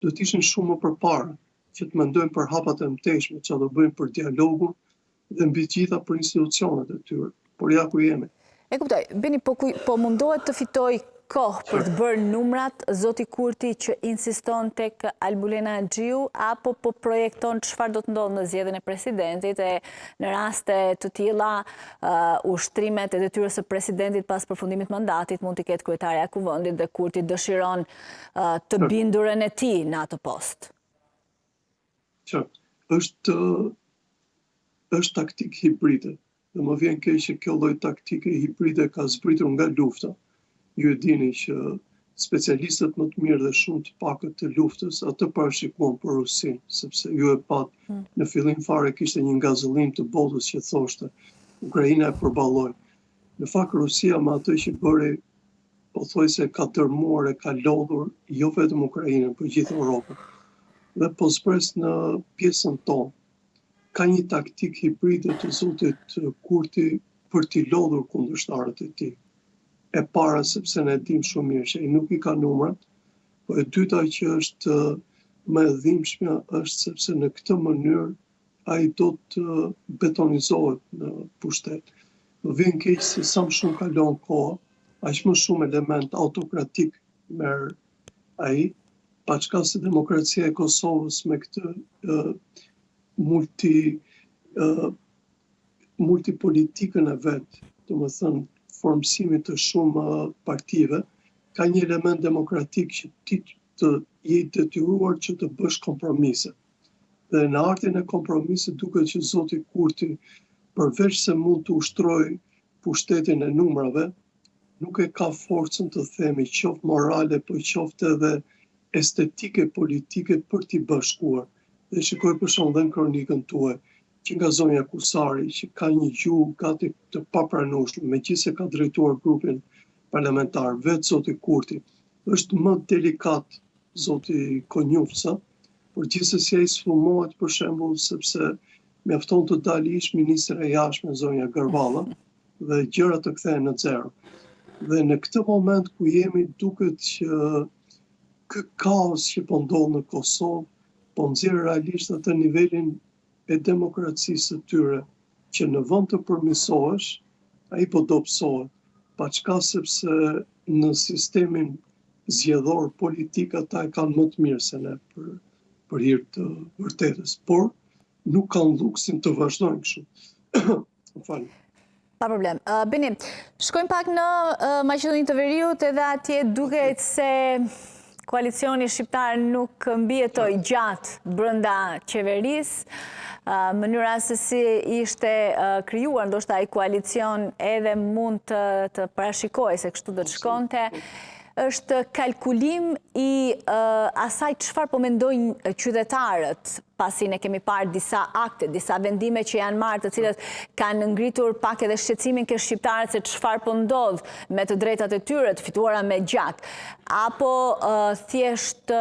do të ishin shumë më përpara, që të mendojnë për hapat e mëtejshme, që do bëjnë për dialogun dhe mbi gjitha për institucionet e tyre. Por ja ku jemi. E kuptoj, Bini, po mundohet të fitoj kohë për të bërë numrat, zoti Kurti që insiston tek Albulena Xhiu, apo po projekton çfarë do të ndodhë në zgjedhjen e presidentit, e në raste të tilla ushtrimet e detyrës së presidentit pas përfundimit mandatit mund të ketë kryetaria e kuvendit dhe Kurti dëshiron të bindurën e tij në atë post. Është taktik hibride. Dhe më vjen keq që kjo lloj taktike hibride ka zbritur nga lufta. Ju e dini që specialistët më të mirë dhe shumë të pakët të luftës atë parashikuan për Rusinë, sepse ju e pat në fillim fare kishte një ngazëllim të botës që thoshte Ukraina e përballoi. Në fakt Rusia me atë që bëri, pothuajse ka dërmuar e ka lodhur jo vetëm Ukrainën, por gjithë Europën. Dhe po spres në pjesën tonë. Ka një taktik hibride të zotit Kurti për t'i lodhur kundërshtarët e tij. E para sepse ne dim shumë mirë që ai nuk i ka numrat, po e dyta që është më e dhimbshme është sepse në këtë mënyrë ai do të betonizohet në pushtet. Më vjen keq se sa më shumë kalon koha, aq më shumë element autokratik merr ai, paçka se demokracia e Kosovës me këtë multipolitikën e vet, domethënë formësimit të shumë partive, ka një element demokratik që ti të jetë detyruar që të bësh kompromise. Dhe në artin e kompromisit duket që zoti Kurti, përveç se mund të ushtrojë pushtetin e numrave, nuk e ka forcën të themi qoftë morale, po qoftë edhe estetike politike për t'i bashkuar. Dhe shikoj për shembull dhe në kronikën tuaj, që nga zonja Kusari, që ka një gjuhë gati të papranueshme, megjithëse ka drejtuar grupin parlamentar, vetë zoti Kurti, është më delikat zoti Konjufca, por gjithsesi ai sfumohet për shembull sepse mjafton të dalë ish ministre e jashtme zonja Gërvalla dhe gjërat të kthehen në zero. Dhe në këtë moment ku jemi duket që ky kaos që po ndodh në Kosovë po nxjerr realisht atë nivelin e demokracisë së tyre, që në vend të përmirësohesh, ai po dobësohet, paçka sepse në sistemin zgjedhor politik ata e kanë më të mirë se ne për hir të vërtetës, por nuk kanë luksin të vazhdojnë kështu. Pa problem. Bini, shkojmë pak në Maqedoninë të Veriut, edhe atje duket se koalicioni shqiptar nuk mbijetoi gjatë brenda qeverisë. Mënyra se si ishte krijuar ndoshta ai koalicion edhe mund të parashikojë se kështu do të shkonte. Është kalkulim i asaj çfarë po mendojnë qytetarët, pasi ne kemi parë disa akte, disa vendime që janë marrë, të cilët kanë ngritur pak edhe shqetësimin ke shqiptarët se çfarë po ndodh me të drejtat e tyre të fituara me gjak, apo thjesht